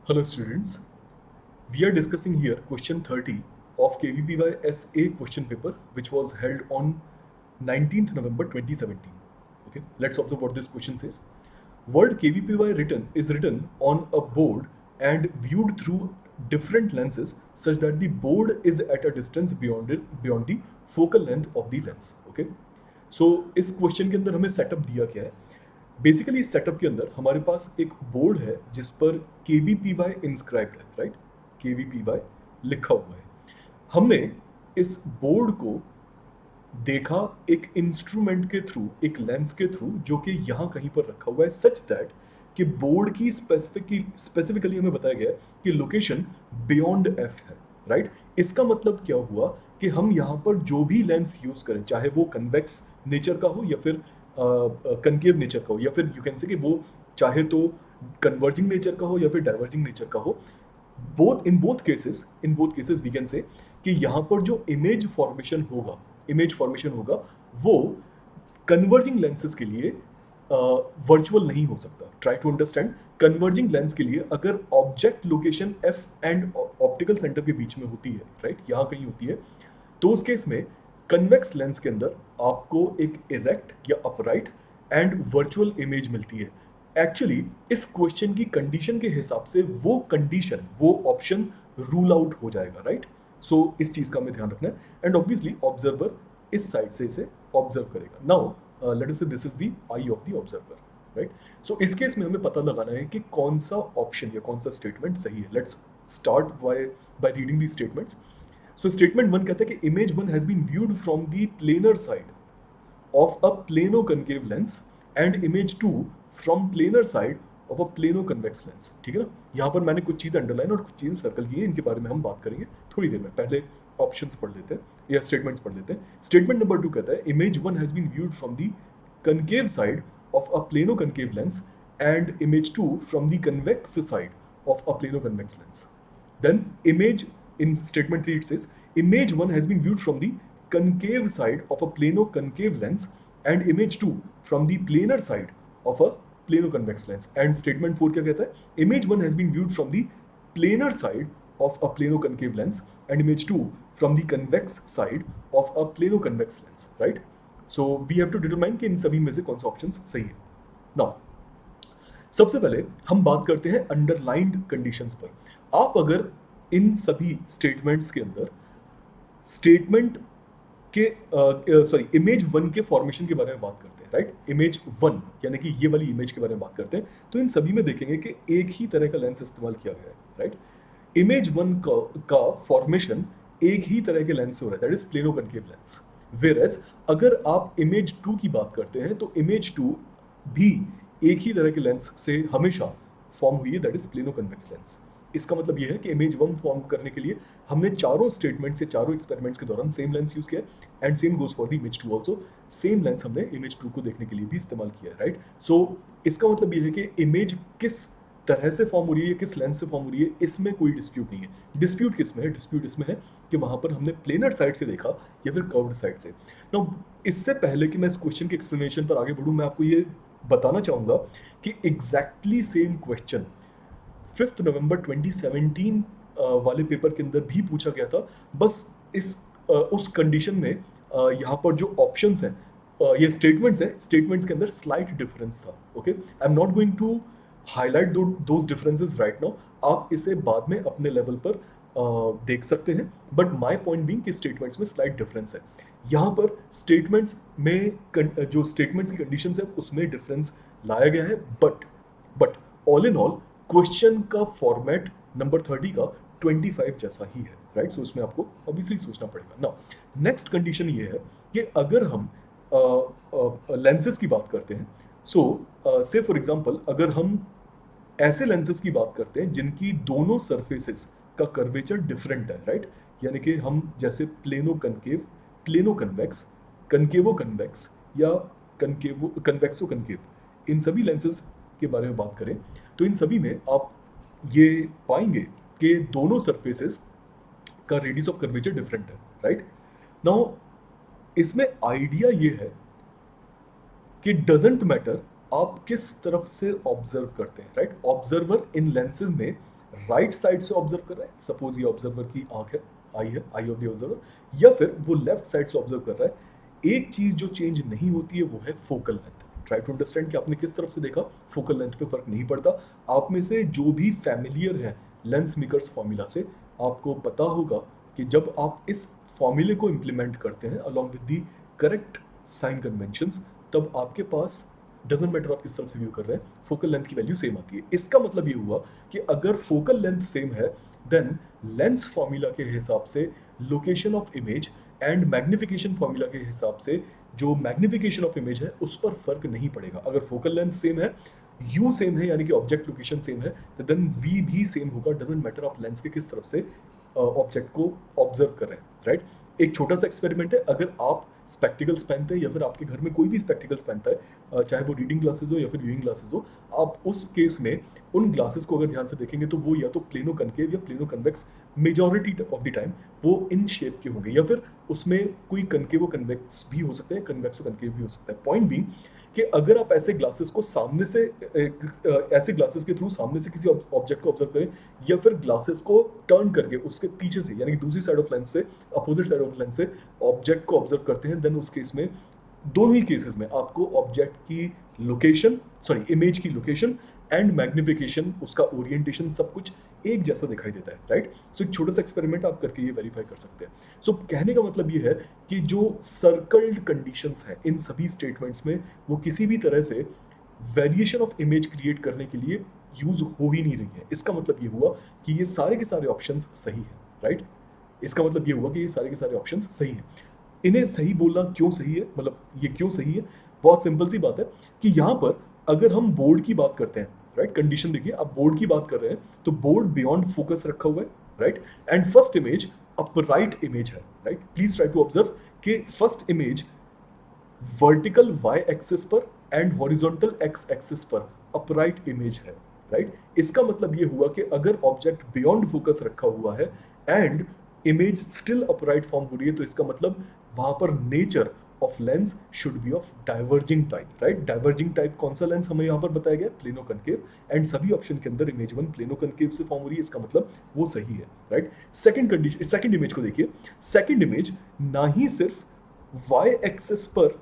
Hello students, we are discussing here question 30 of KVPY SA question paper which was held on 19th November 2017. Okay, let's observe what this question says. Word KVPY is written on a board and viewed through different lenses such that the board is at a distance beyond the focal length of the lens. Okay, सो इस question के अंदर हमें setup दिया क्या है. Basically इस setup के अंदर हमारे पास एक बोर्ड है जिस पर KVPY इंस्क्राइब्ड है, राइट. KVPY लिखा हुआ है. हमने इस बोर्ड को देखा एक इंस्ट्रूमेंट के थ्रू, एक लेंस के थ्रू, जो कि यहाँ कहीं पर रखा हुआ है सच दैट कि बोर्ड की स्पेसिफिकली हमें बताया गया है कि लोकेशन बियॉन्ड एफ है, राइट. इसका मतलब क्या हुआ कि हम यहाँ पर जो भी लेंस यूज करें, चाहे वो कन्वेक्स नेचर का हो या फिर कनकेव नेचर का हो, या फिर यू कैन से कि वो चाहे तो कन्वर्जिंग नेचर का हो या फिर डाइवर्जिंग नेचर का हो, both cases we can say कि यहाँ पर जो इमेज फॉर्मेशन होगा वो कन्वर्जिंग लेंसेज के लिए वर्चुअल नहीं हो सकता. Try to understand. Converging lens के लिए अगर object location F and optical centre के बीच में होती है, राइट, यहाँ कहीं होती है, तो उस केस में कन्वेक्स लेंस के अंदर आपको एक इरेक्ट या अपराइट एंड वर्चुअल इमेज मिलती है. एक्चुअली इस क्वेश्चन की कंडीशन के हिसाब से वो ऑप्शन रूल आउट हो जाएगा, राइट. सो इस चीज का हमें ध्यान रखना है एंड ऑब्वियसली ऑब्जर्वर इस साइड से इसे ऑब्जर्व करेगा. Now let us say this is the eye of the observer, right. So इस केस में हमें पता लगाना है कि कौन सा ऑप्शन या कौन सा स्टेटमेंट सही है. Let's start by reading the statements. So statement 1 कहता है कि image 1 has been viewed from the planar side of a plano concave lens and image 2 from planar side of a plano convex lens. ठीक है ना. यहाँ पर मैंने कुछ चीज़ें अंडरलाइन और कुछ चीज़ें सर्कल की हैं, इनके बारे में हम बात करेंगे थोड़ी देर में. पहले ऑप्शंस पढ़ लेते हैं या स्टेटमेंट्स पढ़ लेते हैं. स्टेटमेंट नंबर 2 कहता है image 1 has been viewed from the concave side of a plano concave lens and image 2 from the convex side of a plano convex lens. Then image in statement 3 it says image 1 has been viewed from the concave side of a plano concave lens and image 2 from the planar side of a plano convex lens. And statement 4 क्या कहता है image 1 has been viewed from the planar side of a plano concave lens and image 2 from the convex side of a plano convex lens, right. So we have to determine कि इन सभी में से कौन सा option सही है. Now सबसे पहले हम बात करते हैं अंडरलाइंड कंडीशंस पर. आप अगर इन सभी स्टेटमेंट्स के अंदर स्टेटमेंट के इमेज 1 के फॉर्मेशन के बारे में बात करते हैं, राइट. इमेज 1 यानी कि ये वाली इमेज के बारे में बात करते हैं, तो इन सभी में देखेंगे कि एक ही तरह का लेंस इस्तेमाल किया गया है, राइट. इमेज 1 का फॉर्मेशन एक ही तरह के लेंस से हो रहा है, that is plano concave lens. Whereas अगर आप इमेज 2 की बात करते हैं तो इमेज 2 भी एक ही तरह के लेंस से हमेशा फॉर्म हुई है, that is plano convex lens. इसका मतलब यह है कि इमेज 1 फॉर्म करने के लिए हमने चारों स्टेटमेंट से चारों एक्सपेरिमेंट्स के दौरान सेम लेंस यूज किया and same goes for the image 2 also. Same lens हमने इमेज 2 को देखने के लिए भी इस्तेमाल किया है, राइट. सो इसका मतलब यह है कि इमेज किस तरह से फॉर्म हो रही है, किस लेंस से फॉर्म हो रही है, इसमें कोई डिस्प्यूट नहीं है. डिस्प्यूट किस में है? डिस्प्यूट इसमें है कि वहां पर हमने प्लेनर साइड से देखा या फिर कर्व्ड साइड से. नाउ इससे पहले कि मैं इस क्वेश्चन के एक्सप्लेनेशन पर आगे बढ़ूं, मैं आपको ये बताना चाहूंगा कि एग्जैक्टली सेम क्वेश्चन 5 नवंबर 2017 वाले पेपर के अंदर भी पूछा गया था. बस उस कंडीशन में यहाँ पर जो ऑप्शंस हैं, ये स्टेटमेंट्स हैं, स्टेटमेंट्स के अंदर स्लाइट डिफरेंस था. Okay, I am not going to highlight those differences right now. आप इसे बाद में अपने लेवल पर देख सकते हैं, बट माय पॉइंट बीइंग कि स्टेटमेंट्स में स्लाइट डिफरेंस है. यहाँ पर स्टेटमेंट्स में जो स्टेटमेंट्स की कंडीशंस है उसमें डिफरेंस लाया गया है, but all in all question का फॉर्मेट नंबर 30 का 25 जैसा ही है, राइट. सो इसमें आपको ऑब्वियसली सोचना पड़ेगा. नाउ नेक्स्ट कंडीशन ये है कि अगर हम लेंसेज की बात करते हैं, सो से फॉर एग्जांपल अगर हम ऐसे लेंसेज की बात करते हैं जिनकी दोनों सरफेसेस का कर्वेचर डिफरेंट है, राइट. यानी कि हम जैसे plano concave, plano convex, concavo convex या कनकेवो कन्वेक्सो कनकेव, इन सभी लेंसेज के बारे में बात करें तो इन सभी में आप ये पाएंगे कि दोनों सरफेसेस का रेडियस ऑफ कर्वेचर डिफरेंट है, राइट. नाउ इसमें आइडिया ये है कि डजेंट मैटर आप किस तरफ से ऑब्जर्व करते हैं, राइट. ऑब्जर्वर इन लेंसेज में राइट साइड से ऑब्जर्व कर रहा है, सपोज ये ऑब्जर्वर की आंख है, आई ऑफ द ऑब्जर्वर, या फिर वो लेफ्ट साइड से ऑब्जर्व कर रहा है, एक चीज जो चेंज नहीं होती है वो है focal length. Try to understand कि आपने किस तरफ से देखा, फोकल लेंथ पे फर्क नहीं पड़ता। आप में से जो भी फैमिलियर है लेंस मेकर्स फॉर्मूला से, आपको पता होगा कि जब आप इस फॉर्मूले को इंप्लीमेंट करते हैं along with the correct sign conventions, तब आपके पास डजेंट मैटर आप किस तरफ से व्यू कर रहे हैं, फोकल लेंथ की वैल्यू सेम आती है। इसका मतलब ये हुआ कि अगर फोकल लेंथ सेम है, देन लेंस फॉर्मूला के हिसाब से location of image and magnification formula के हिसाब से जो मैग्निफिकेशन ऑफ इमेज है उस पर फर्क नहीं पड़ेगा। अगर फोकल लेंथ सेम है, यू सेम है, यानी कि ऑब्जेक्ट लोकेशन सेम है, तो देन वी भी सेम होगा। डजेंट मैटर आप लेंस के किस तरफ से ऑब्जेक्ट को ऑब्जर्व कर रहे हैं, राइट। एक छोटा सा एक्सपेरिमेंट है, अगर आप स्पेक्टिकल्स पहनते हैं या फिर आपके घर में कोई भी स्पेक्टिकल्स पहनता है, चाहे वो रीडिंग ग्लासेस हो या फिर व्यूइंग ग्लासेस हो, आप उस केस में उन ग्लासेस को अगर ध्यान से देखेंगे तो वो या तो प्लेनो कनकेव या plano convex majority of the time वो इन शेप के होंगे, या फिर उसमें कोई कनकेव कन्वेक्स भी हो सकते हैं, कन्वेक्स कनकेव भी हो सकता है। पॉइंट भी कि अगर आप ऐसे ग्लासेस को सामने से ऐसे ग्लासेस के थ्रू सामने से किसी ऑब्जेक्ट को ऑब्जर्व करें, या फिर ग्लासेस को टर्न करके उसके पीछे से यानी कि दूसरी साइड ऑफ लेंस से, अपोजिट साइड ऑफ लेंस से ऑब्जेक्ट को ऑब्जर्व करते हैं, देन उस केस में दोनों ही केसेस में आपको ऑब्जेक्ट की लोकेशन, सॉरी इमेज की लोकेशन एंड मैग्निफिकेशन, उसका ओरिएंटेशन, सब कुछ एक जैसा दिखाई देता है, राइट। सो एक छोटा सा एक्सपेरिमेंट आप करके ये वेरीफाई कर सकते हैं। सो कहने का मतलब ये है कि जो सर्कल्ड कंडीशंस हैं इन सभी स्टेटमेंट्स में, वो किसी भी तरह से वेरिएशन ऑफ इमेज क्रिएट करने के लिए यूज हो ही नहीं रही है। इसका मतलब ये हुआ कि ये सारे के सारे ऑप्शंस सही हैं, राइट। इसका मतलब ये हुआ कि ये सारे के सारे ऑप्शंस सही हैं। इन्हें सही बोलना क्यों सही है, मतलब ये क्यों सही है, बहुत सिंपल सी बात है कि यहाँ पर अगर हम बोर्ड की बात करते हैं, राइट, कंडीशन देखिए, आप बोर्ड की बात कर रहे हैं तो बोर्ड बियॉन्ड फोकस रखा हुआ है, right, and first image upright image है, right. Please try to observe कि first image vertical Y axis पर एंड हॉरिजॉन्टल एक्स एक्सिस पर अपराइट इमेज है, राइट। इसका मतलब ये हुआ कि अगर ऑब्जेक्ट बियॉन्ड फोकस रखा हुआ है and image still upright form हो रही है, तो इसका मतलब वहां पर nature of lens should be of diverging type, right. Diverging type कौन सा लेंस हमें यहाँ पर बताया गया, प्लेनो कनकेव, एंड सभी ऑप्शन के अंदर इमेज वन प्लेनो कनकेव से फॉर्म हो रही है, इसका मतलब वो सही है, right. Second condition, second image को देखिए, सेकंड इमेज ना ही सिर्फ वाई एक्सिस पर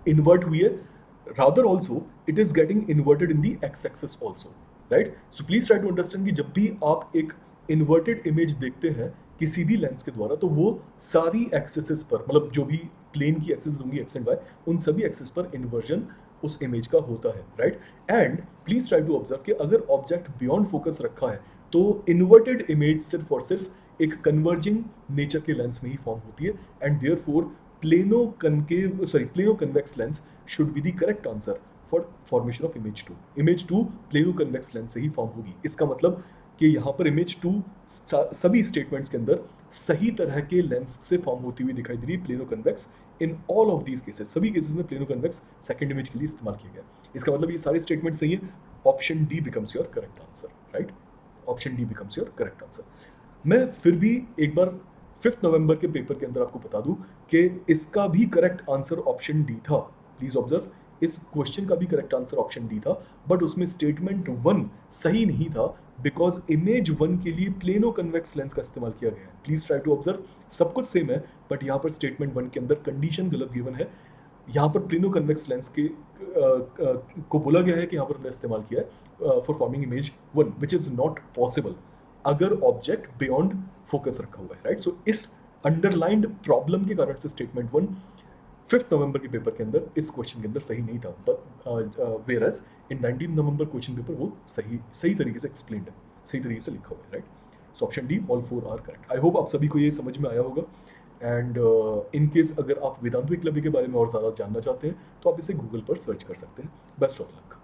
इन्वर्ट हुई है, rather also it is getting inverted in the x axis also, right। so please try to understand कि जब भी आप एक inverted image देखते हैं किसी भी लेंस के द्वारा, तो वो सारी एक्सेस पर, मतलब जो भी प्लेन की एक्सेस होंगी एक्स एंड वाई, उन सभी एक्सेस पर इन्वर्जन उस इमेज का होता है, right. And please try to observe कि अगर ऑब्जेक्ट बियॉन्ड फोकस रखा है तो इन्वर्टेड इमेज सिर्फ और सिर्फ एक कन्वर्जिंग नेचर के लेंस में ही फॉर्म होती है, and therefore plano convex lens should be the correct answer for formation of image 2। image 2 plano convex lens से ही फॉर्म होगी। इसका मतलब कि यहाँ पर image 2 सभी स्टेटमेंट्स के अंदर सही तरह के लेंस से फॉर्म होती हुई दिखाई दे रही है, plano convex in all of these cases, सभी केसेस में प्लेनो कन्वेक्स सेकंड इमेज के लिए इस्तेमाल किया गया। इसका मतलब ये सारे स्टेटमेंट सही है, option D becomes your correct answer, right. Option D becomes your correct answer. मैं फिर भी एक बार 5 नवंबर के पेपर के अंदर आपको बता दूं कि इसका भी करेक्ट आंसर ऑप्शन डी था। प्लीज ऑब्जर्व, इस क्वेश्चन का भी करेक्ट आंसर ऑप्शन डी था, बट उसमें स्टेटमेंट 1 सही नहीं था बिकॉज इमेज 1 के लिए प्लेनो कन्वेक्स लेंस का इस्तेमाल किया गया है। प्लीज ट्राई टू ऑब्जर्व, सब कुछ सेम है, बट यहाँ पर स्टेटमेंट 1 के अंदर कंडीशन गलत गिवन है। यहाँ पर प्लेनो कन्वेक्स लेंस के को बोला गया है कि यहाँ पर हमने इस्तेमाल किया है for forming image 1, which is not possible अगर ऑब्जेक्ट बियॉन्ड फोकस रखा हुआ है, राइट। सो इस अंडरलाइंड प्रॉब्लम के कारण से स्टेटमेंट 1 5 नवंबर के पेपर के अंदर इस क्वेश्चन के अंदर सही नहीं था, but whereas in 19 November question paper वो सही तरीके से एक्सप्लेन्ड है, सही तरीके से लिखा हुआ है, right. So option D all 4 are correct. I hope आप सभी को ये समझ में आया होगा, एंड इन केस अगर आप वेदांतु एकलव्य के बारे में और ज़्यादा जानना चाहते हैं तो आप इसे गूगल पर सर्च कर सकते हैं। Best of luck.